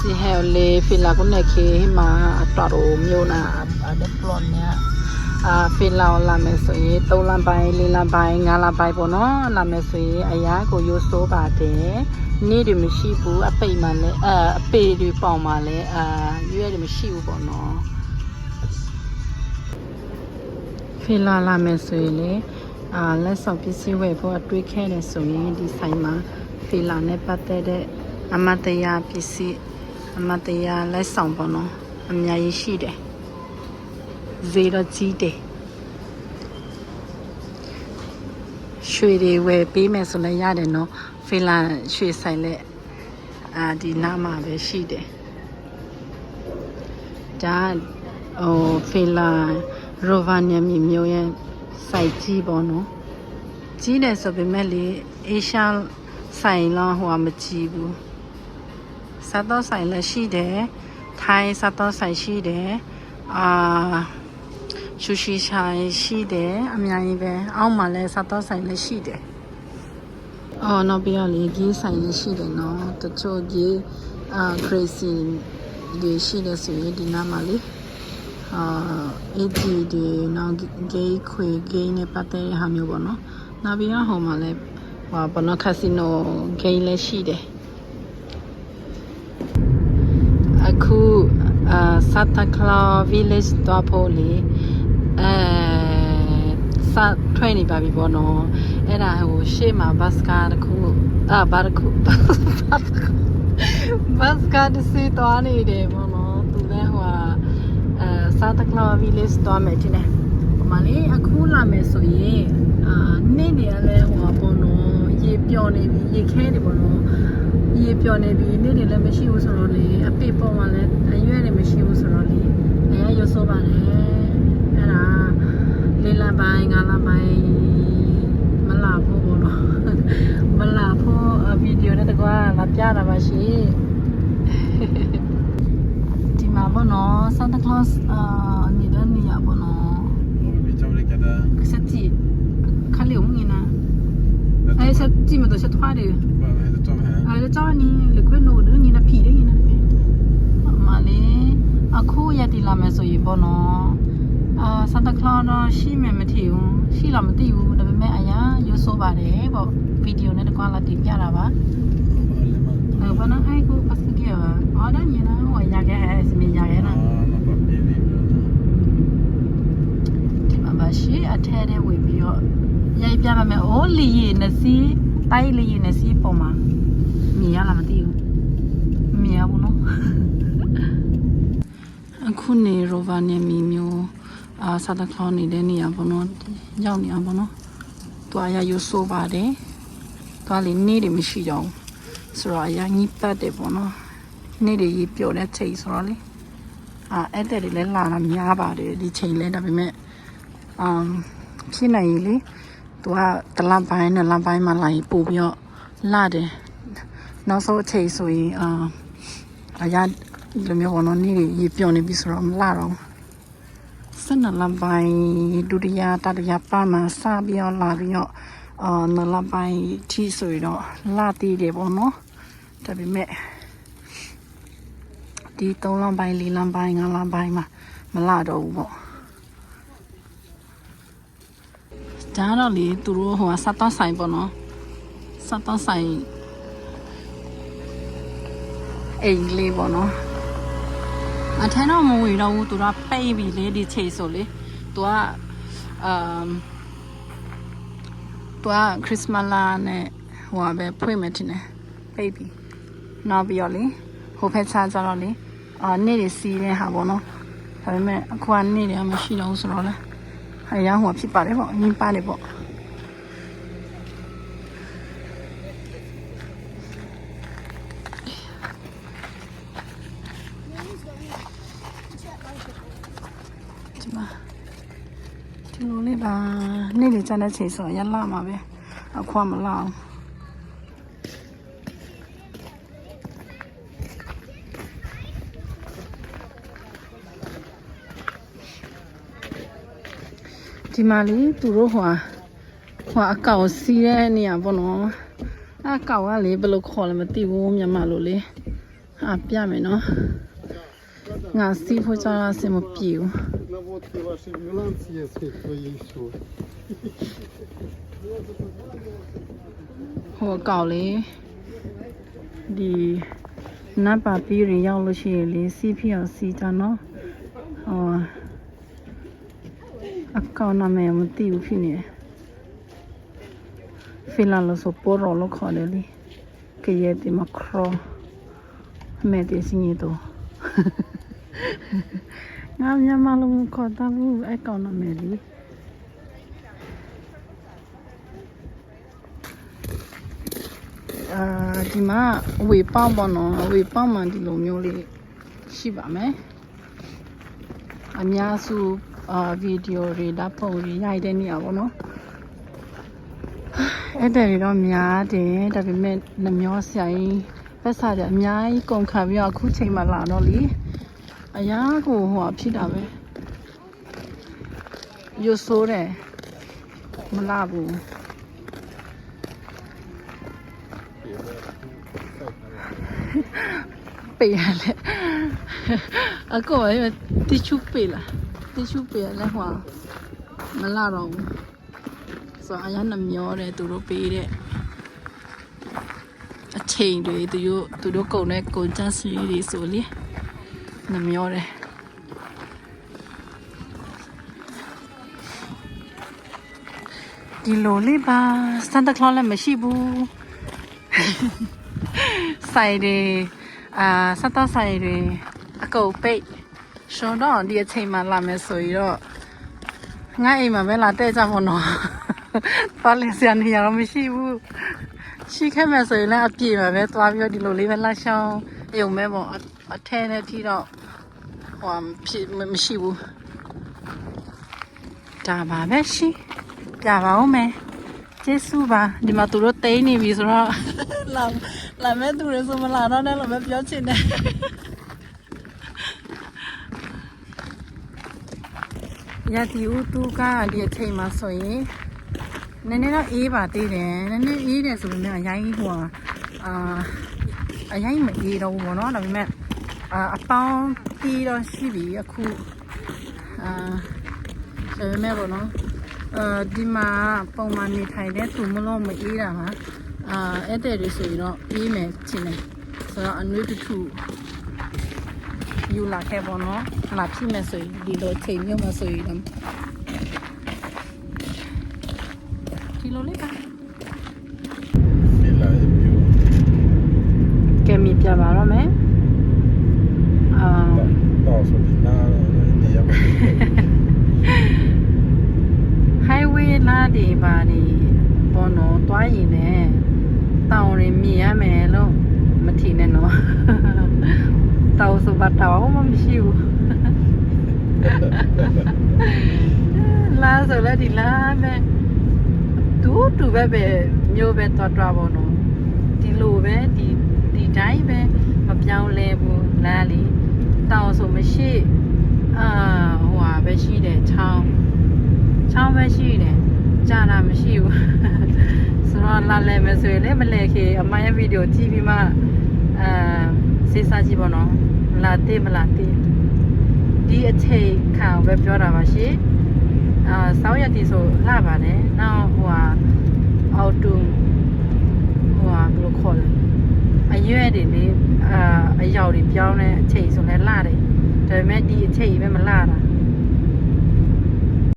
si hele fila ko ne ke ma taro myo na de plot nya fila la me so yi 3 lan bai 4 lan bai 5 lan bai ပေါ့နော်လာမယ်ဆိုရင်အရာကိုရိုးစိုးပါတယ်နေ့တွေမရှိဘူးအပိတ်မှလည်းအပေတွေပေါင်မှလည်းရွက်တွေမရှိဘူးပေါ့နော်ဖီလာလာမယ်ဆိုရင်လေလက်ဆောင်ပစ္စည်းဝယ်ဖို့အတွေးခဲတယ်ဆိုရင်ဒီဆိုင်မှာဖီလာနဲ့ပတ်သက်တဲ့အမတ်တရားပစ္စည်းအမတ်တရားလက်ဆောင်ပေါ့နော်အများကြီးရှိတယ်ဈေးတော့ကြီးတယ်ရွှေတွေဝယ်ပေးမယ်ဆိုလည်းရတယ်နော်ဖီလာရွှေဆိုင်လက်ဒီနားမှာပဲရှိတယ်ဒါဖီလာရိုဗာနီယမီမျိုးရဲ့စိုက်ကြီးပေါ့နော်ကြီးတယ်ဆိုပေမဲ့လေအေရှာဆိုင်လောက်ဟိုမကြီးဘူးစားတော့ဆိုင်လည်းရှိတယ်ထိုင်းစားတော့ဆိုင်ရှိတယ်ရှူရှိဆိုင်ရှိတယ်အများကြီးပဲအောက်မှာလည်းစားတော့ဆိုင်လည်းရှိတယ်နောက်ပြီးတော့လေကြီးဆိုင်လည်းရှိတယ်နော်တချို့ကြီးcrazy တွေရှိတယ်ဆိုရင်ဒီနားမှာလေAD တွေနောက် gay ခွေ gay နဲ့ပတ်သက်တဲ့ဟာမျိုးပေါ့နော်နောက်ပြီးတော့ဟိုမှာလည်းဘောနော် casino gay လည်းရှိတယ်အခု Santa Claus Village တော့ဖို့လေစထွက်နေပါပြီပေါ့နော်အဲ့ဒါဟိုရှေ့မှာဘတ်စကားတစ်ခုဘတ်စကားတစ်စီးသွားနေတယ်ပေါ့နော်သူလည်းဟိုSanta Claus Village သွားမယ်တင်တယ်ဟိုမှာလေအခုလာမယ်ဆိုရင်နေ့နေရလဲဟိုပေါ့နော်ရေပျော်နေပြီရေခဲနေပေါ့နော်ရေပျော်နေပြီနေ့တွေလည်းမရှိဘူးဆိုတော့လေအပေပေါ်မှာလည်းအရွက်တွေမရှိဘူးဆိုတော့လေအရင်ရုပ်ဆိုးပါတယ်အဲ့ဒါ4 လပိုင်း5 လပိုင်းမလာဖို့ပေါ့နော်မလာဖို့ဗီဒီယိုနဲ့တကွာလာပြတာပါရှင်ဒီမှာပေါ့နော် Santa Claus နေတဲ့နေရာပေါ့နော်ဆက်ကြည့်ခါလေးဦးငင်းနာအဲ့ဆက်ကြည့်မတော့ဆက်ထွားတယ်အဲ့ဒါကြောင့်နီလေခွနိုးနေနာဖီတယ်နေမလေးအခုရတီလာမယ်ဆိုရင်ပေါ့နော်Santa Claus တော့ရှိမယ်မထင်ဘူးရှိလားမသိဘူးဒါပေမဲ့အရာရုပ်ဆိုးပါတယ်ပေါ့ဗီဒီယိုနဲ့တကွာလာတင်ပြတာပါဘာနာအိုက်ကိုပတ်စကရအော်ဒါညနာဟိုရခဲ့ဟဲ့စမရခဲ့နာဒီမှာပါရှိအထဲထဲဝင်ပြီးတော့ရိုက်ပြပါမယ်အိုးလီရီနစီတိုက်လီရီနစီပေါ်မှာမြင်ရလားမသိဘူးမြင်ရဘူးနော်အခုနေရိုဗာနီမီမျိုးSanta Claus နေတဲ့နေရာပေါ့နော်ရောက်နေအောင်ပေါ့နော်တွားရရုပ်ဆိုးပါတယ်တွားလေးနေတွေမရှိတော့ဆိုတော့အရင်ကြီးပတ်တယ်ပေါ့နော်နေ့တွေကြီးပျော်တဲ့ချိန်ဆိုတော့လေအဲ့တဲ့တွေလည်းလာတာများပါတယ်ဒီချိန်လဲဒါပေမဲ့ဖြစ်နိုင်လေသူကတလပိုင်းနဲ့လပိုင်းမှလာရင်ပို့ပြီးတော့လာတယ်နောက်ဆုံးအချိန်ဆိုရင်အရင်လိုမျိုးပေါ့နော်နေ့တွေကြီးပျော်နေပြီဆိုတော့မလာတော့12 လပိုင်းဒုတိယတတိယပတ်မှာစပြီးတော့လာပြီးတော့2 လပိုင်းထိဆိုရင်တော့လာတည်တယ်ပေါ့နော်ဒါပေမဲ့ဒီ3 လပိုင်း4 လပိုင်း5 လပိုင်းမှာမလာတော့ဘူးပေါ့ဒါတော့လေသူတို့ဟိုစတော့ဆိုင်ပေါ့နော်စတော့ဆိုင်အိမ်လေးပေါ့နော်အထက်တော့မဝင်တော့ဘူးသူကပိတ်ပြီလေဒီချိန်ဆိုလေသူကခရစ်စမတ်လာနဲ့ဟိုပဲဖွင့်မယ်တင်တယ်ပိတ်ပြီနောက်ပြီးတော့လေဟိုဖက်ချာကြတော့လေနေ့တွေစီးတဲ့ဟာပေါ့နော်ဒါပေမဲ့အခုကနေ့တွေမရှိတော့ဘူးဆိုတော့လေအရင်ဟိုဖြစ်ပါတယ်ပေါ့ညင်ပါတယ်ပေါ့ဒီလိုလေးပါနေ့တွေကျတဲ့ချိန်ဆိုရလာမှာပဲအခုမလာအောင်ဒီမှာလေသူတို့ဟိုအကောင်စီးတဲ့နေရာပေါ့နော်အကောင်ကလေဘယ်လိုခေါ်လဲမသိဘူးမြန်မာလိုလေ啊，别没呢，俺媳妇家那什么表， Наводки ваші в Міланці є світло і все. 我搞嘞，你那把别人要了些嘞 CPLC 家呢，哦，啊搞那没么丢皮呢，非拉了说波罗了考的嘞，给也得嘛 crawl， 没得心意多。ငါမြန်မာလိုခေါ်တာဘူးအဲ့ကောင်နာမည်လေးဒီမှာအဝေပေါင်းပေါ့နော်အဝေပေါင်းမှဒီလိုမျိုးလေးရှိပါမယ်အများစုဗီဒီယိုတွေဓာတ်ပုံတွေရိုက်တဲ့နေရာပေါ့နော်အဲ့တဲ့တွေတော့များတယ်ဒါပေမဲ့နှမျောဆရာကြီးပတ်စားကြအများကြီးကုန်ခံပြီးတော့အခုချိန်မှလာတော့လीအရာကိုဟိုဖြစ်တာပဲရွဆိုးတယ်မလာဘူးပေးရတယ်အကောတီချူပေးလားတီချူပေးလဲဟောမလာတော့ဘူးဆိုအရာနှမျောတယ်သူတို့ပေးတဲ့အချိန်တွေသူတို့ကုန်တဲ့ကုန်ချစီတွေဆိုလေနှမျောတယ်ဒီလိုလေးပါစန်တာကလောလည်းမရှိဘူးဆိုင်တွေစတာဆိုင်တွေအကုန်ပိတ်ရှောင်းတော့ဒီအချိန်မှလာမယ်ဆိုရင်တော့ငါအိမ်မှာပဲလာတဲ့ကြဖို့နော်ပါလင်စရာနေရာတော့မရှိဘူးရှိခဲ့မယ်ဆိုရင်လည်းအပြေမှာပဲသွားပြီးတော့ဒီလိုလေးပဲလာရှောင်းရုံပဲပေါ့အထဲနဲ့ထိတော့ဟိုဖြစ်မရှိဘူးဒါပါပဲရှိပြပါဦးမယ်ကျေးဇူးပါဒီမှာသူတို့တိန်းနေပြီဆိုတော့လာမဲ့သူတွေဆိုမလာတော့လည်းလို့ပဲပြောချင်တယ်ရတီဦးတူကဒီအချိန်မှာဆိုရင်နည်းနည်းတော့အေးပါသေးတယ်နည်းနည်းအေးတယ်ဆိုပေမဲ့အရင်ဟိုအရင်မအေးတော့ဘူးပေါ့နော်ဒါပေမဲ့အပေါင်းပြီးတော့ရှိပြီအခုဒါပေမဲ့ပေါ့နော်ဒီမှာပုံမှန်နေထိုင်တဲ့သူမလို့မအေးတာပါအဲ့တဲ့တွေဆိုရင်တော့အေးမယ်ချင်တယ်ဆိုတော့အနွေးတထုယူလာခဲ့ပေါ့နော်လာဖြစ်မယ်ဆိုရင်ဒီလိုချိန်မျိုးမှာဆိုရင်ဒီလိုလေးပါဒီလာမျိုးကဲမိပြပါတော့မယ်တော့ဆိုဒီနာနေရပါ highway လာဒီပါဒီပေါ်တော့တွားရင်လည်းတောင်ရင်မြင်ရမယ်လို့မထင်နဲ့နော်တောင်ဆိုပါတောင်မှမရှိဘူးလာဆိုလည်းဒီလာပဲတူပဲမျိုးပဲတွားပေါ့နော်ဒီလိုပဲဒီတိုင်းပဲမပြောင်းလဲဘူးလားလीတောင်ဆိုမရှိဟိုဟာပဲရှိတယ်ချောင်းပဲရှိတယ်ကြာတာမရှိဘူးဆိုတော့လာလဲမယ်ဆိုရင်လည်းမလဲခေအမရဲ့ဗီဒီယိုကြည့်ပြီးမှစေးစားကြည့်ပေါ့နော်မလာသေးဒီအချိန်ခံပဲပြောတာပါရှင်စောင်းရည်ဆိုလှပါတယ်နောက်ဟိုဟာအော်တူဟိုဟာဘယ်လိုခေါ်လဲအရွက်တွေလေအရောက်တွေပြောင်းတဲ့အချိန်ဆိုလဲလှတယ်ဒါပေမဲ့ဒီအချိန်ပဲမလှတာ